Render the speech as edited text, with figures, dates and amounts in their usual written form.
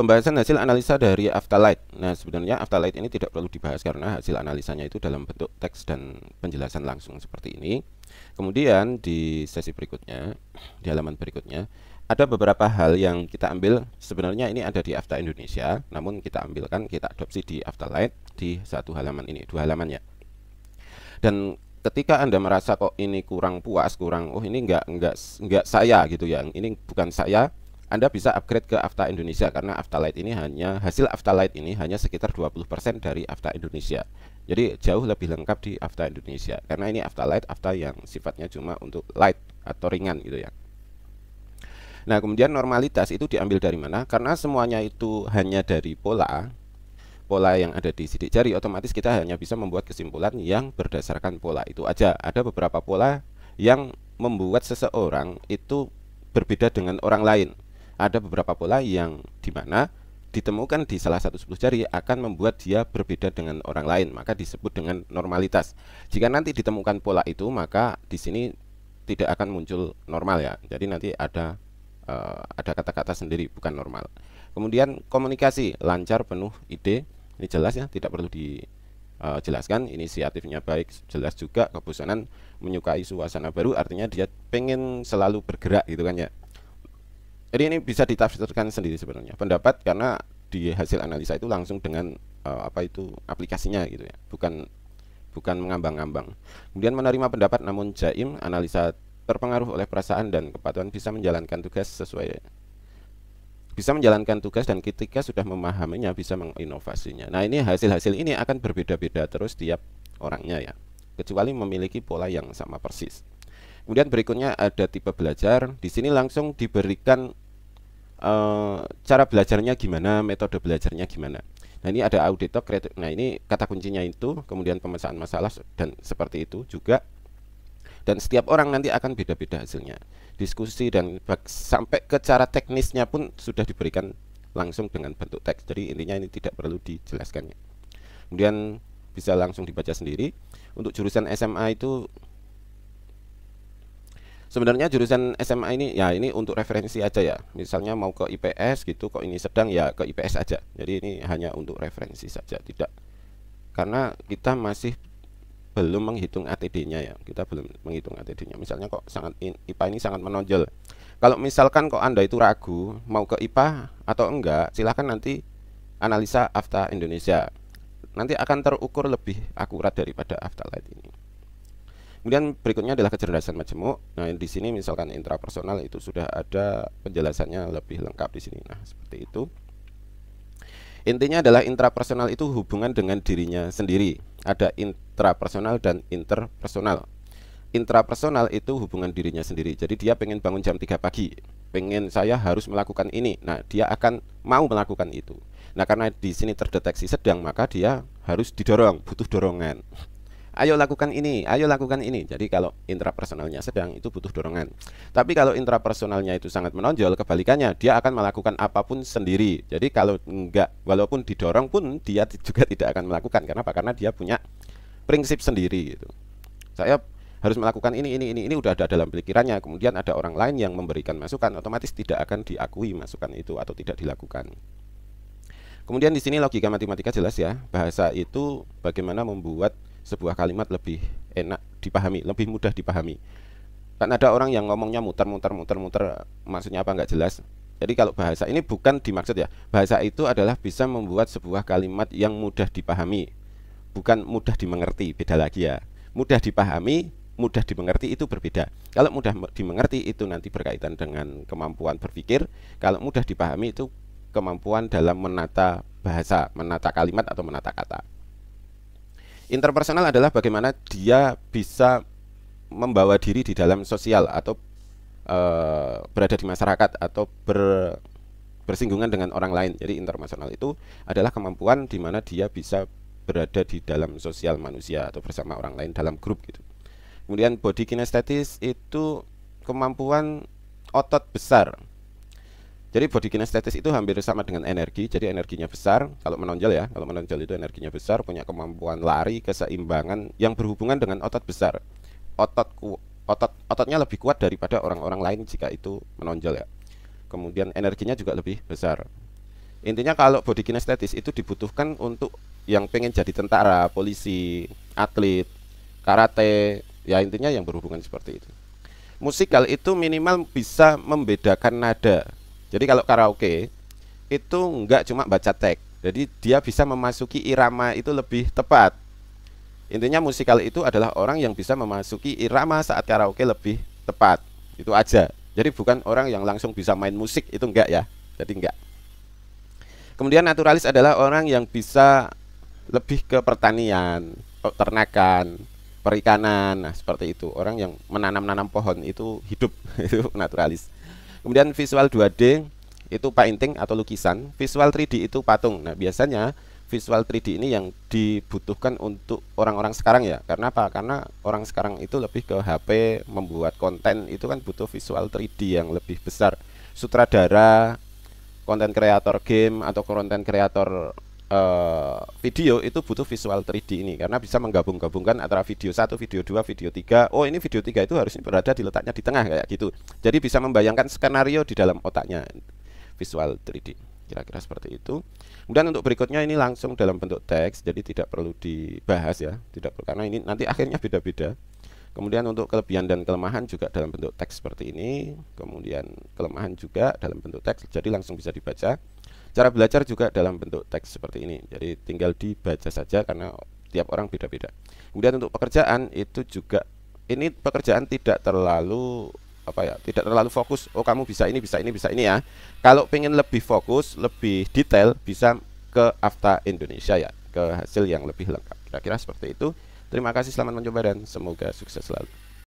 Pembahasan hasil analisa dari Afterlight. Nah, sebenarnya Afterlight ini tidak perlu dibahas karena hasil analisanya itu dalam bentuk teks dan penjelasan langsung seperti ini. Kemudian di sesi berikutnya, di halaman berikutnya, ada beberapa hal yang kita ambil. Sebenarnya ini ada di Afta Indonesia, namun kita ambilkan, kita adopsi di Afterlight di satu halaman ini, dua halaman ya. Dan ketika Anda merasa kok ini kurang puas, kurang, oh ini enggak saya gitu ya, ini bukan saya, Anda bisa upgrade ke Afta Indonesia karena Afterlight ini hanya hasil Afterlight ini hanya sekitar 20% dari Afta Indonesia. Jadi jauh lebih lengkap di Afta Indonesia karena ini Afterlight, Afta yang sifatnya cuma untuk light atau ringan gitu ya. Nah, kemudian normalitas itu diambil dari mana? Karena semuanya itu hanya dari pola yang ada di sidik jari, otomatis kita hanya bisa membuat kesimpulan yang berdasarkan pola itu aja. Ada beberapa pola yang membuat seseorang itu berbeda dengan orang lain. Ada beberapa pola yang dimana ditemukan di salah satu 10 jari akan membuat dia berbeda dengan orang lain, maka disebut dengan normalitas. Jika nanti ditemukan pola itu, maka di sini tidak akan muncul normal ya. Jadi nanti ada kata-kata sendiri, bukan normal. Kemudian komunikasi lancar, penuh ide, ini jelas ya, tidak perlu dijelaskan. Inisiatifnya baik, jelas juga. Kebosanan, menyukai suasana baru, artinya dia pengen selalu bergerak gitu kan ya. Jadi ini bisa ditafsirkan sendiri sebenarnya pendapat, karena di hasil analisa itu langsung dengan aplikasinya gitu ya, bukan mengambang-ambang. Kemudian menerima pendapat namun jaim, analisa terpengaruh oleh perasaan dan kepatuhan, bisa menjalankan tugas dan ketika sudah memahaminya bisa menginovasinya. Nah, ini hasil-hasil ini akan berbeda-beda terus tiap orangnya ya, kecuali memiliki pola yang sama persis. Kemudian berikutnya ada tipe belajar. Di sini langsung diberikan cara belajarnya gimana, metode belajarnya gimana. Nah, ini ada auditor, nah ini kata kuncinya itu, kemudian pemecahan masalah dan seperti itu juga. Dan setiap orang nanti akan beda-beda hasilnya. Diskusi dan sampai ke cara teknisnya pun sudah diberikan langsung dengan bentuk teks. Jadi intinya ini tidak perlu dijelaskan ya. Kemudian bisa langsung dibaca sendiri. Untuk jurusan SMA itu sebenarnya jurusan SMA ini ya, ini untuk referensi aja ya. Misalnya mau ke IPS gitu, kok ini sedang ya ke IPS aja. Jadi ini hanya untuk referensi saja, tidak, karena kita masih belum menghitung ATD-nya ya. Kita belum menghitung ATD-nya. Misalnya kok IPA ini sangat menonjol. Kalau misalkan kok Anda itu ragu mau ke IPA atau enggak, silahkan nanti analisa Afta Indonesia. Nanti akan terukur lebih akurat daripada Afterlight ini. Kemudian berikutnya adalah kecerdasan majemuk. Nah, di sini misalkan intrapersonal itu sudah ada penjelasannya lebih lengkap di sini. Nah, seperti itu. Intinya adalah intrapersonal itu hubungan dengan dirinya sendiri. Ada intrapersonal dan interpersonal. Intrapersonal itu hubungan dirinya sendiri. Jadi dia pengen bangun jam 3 pagi, pengen saya harus melakukan ini. Nah, dia akan mau melakukan itu. Nah, karena di sini terdeteksi sedang, maka dia harus didorong, butuh dorongan. Ayo lakukan ini, ayo lakukan ini. Jadi kalau intrapersonalnya sedang, itu butuh dorongan. Tapi kalau intrapersonalnya itu sangat menonjol, kebalikannya, dia akan melakukan apapun sendiri. Jadi kalau enggak, walaupun didorong pun dia juga tidak akan melakukan. Kenapa? Karena dia punya prinsip sendiri gitu. Saya harus melakukan ini udah ada dalam pikirannya. Kemudian ada orang lain yang memberikan masukan, otomatis tidak akan diakui masukan itu atau tidak dilakukan. Kemudian di sini logika matematika jelas ya. Bahasa itu bagaimana membuat sebuah kalimat lebih enak dipahami, lebih mudah dipahami. Kan ada orang yang ngomongnya muter-muter, maksudnya apa nggak jelas. Jadi kalau bahasa ini bukan dimaksud ya, bahasa itu adalah bisa membuat sebuah kalimat yang mudah dipahami, bukan mudah dimengerti, beda lagi ya. Mudah dipahami, mudah dimengerti itu berbeda. Kalau mudah dimengerti itu nanti berkaitan dengan kemampuan berpikir. Kalau mudah dipahami itu kemampuan dalam menata bahasa, menata kalimat atau menata kata. Interpersonal adalah bagaimana dia bisa membawa diri di dalam sosial atau berada di masyarakat atau bersinggungan dengan orang lain. Jadi interpersonal itu adalah kemampuan di mana dia bisa berada di dalam sosial manusia atau bersama orang lain dalam grup gitu. Kemudian body kinesthesis itu kemampuan otot besar. Jadi body kinesthesis itu hampir sama dengan energi. Jadi energinya besar kalau menonjol ya. Kalau menonjol itu energinya besar, punya kemampuan lari, keseimbangan yang berhubungan dengan otot besar. Ototnya lebih kuat daripada orang-orang lain jika itu menonjol ya. Kemudian energinya juga lebih besar. Intinya kalau body kinestetis itu dibutuhkan untuk yang pengen jadi tentara, polisi, atlet, karate, ya intinya yang berhubungan seperti itu. Musikal itu minimal bisa membedakan nada. Jadi kalau karaoke itu nggak cuma baca teks, jadi dia bisa memasuki irama itu lebih tepat. Intinya musikal itu adalah orang yang bisa memasuki irama saat karaoke lebih tepat. Itu aja. Jadi bukan orang yang langsung bisa main musik, itu enggak ya. Jadi enggak. Kemudian naturalis adalah orang yang bisa lebih ke pertanian, peternakan, perikanan. Nah, seperti itu. Orang yang menanam-nanam pohon itu hidup, itu naturalis. Kemudian visual 2D itu painting atau lukisan, visual 3D itu patung. Nah, biasanya visual 3D ini yang dibutuhkan untuk orang-orang sekarang ya. Karena apa? Karena orang sekarang itu lebih ke HP, membuat konten itu kan butuh visual 3D yang lebih besar. Sutradara, konten kreator game atau konten kreator video itu butuh visual 3D ini karena bisa menggabung-gabungkan antara video 1, video 2, video 3. Oh, ini video 3 itu harusnya berada di letaknya di tengah kayak gitu. Jadi bisa membayangkan skenario di dalam otaknya. Visual 3D. Kira-kira seperti itu. Kemudian untuk berikutnya ini langsung dalam bentuk teks, jadi tidak perlu dibahas ya, tidak perlu karena ini nanti akhirnya beda-beda. Kemudian untuk kelebihan dan kelemahan juga dalam bentuk teks seperti ini. Kemudian kelemahan juga dalam bentuk teks, jadi langsung bisa dibaca. Cara belajar juga dalam bentuk teks seperti ini. Jadi tinggal dibaca saja karena tiap orang beda-beda. Kemudian untuk pekerjaan itu juga ini pekerjaan tidak terlalu tidak terlalu fokus. Oh, kamu bisa ini, bisa ini, bisa ini ya. Kalau pengen lebih fokus, lebih detail bisa ke Afta Indonesia ya, ke hasil yang lebih lengkap. Kira-kira seperti itu. Terima kasih, selamat mencoba dan semoga sukses selalu.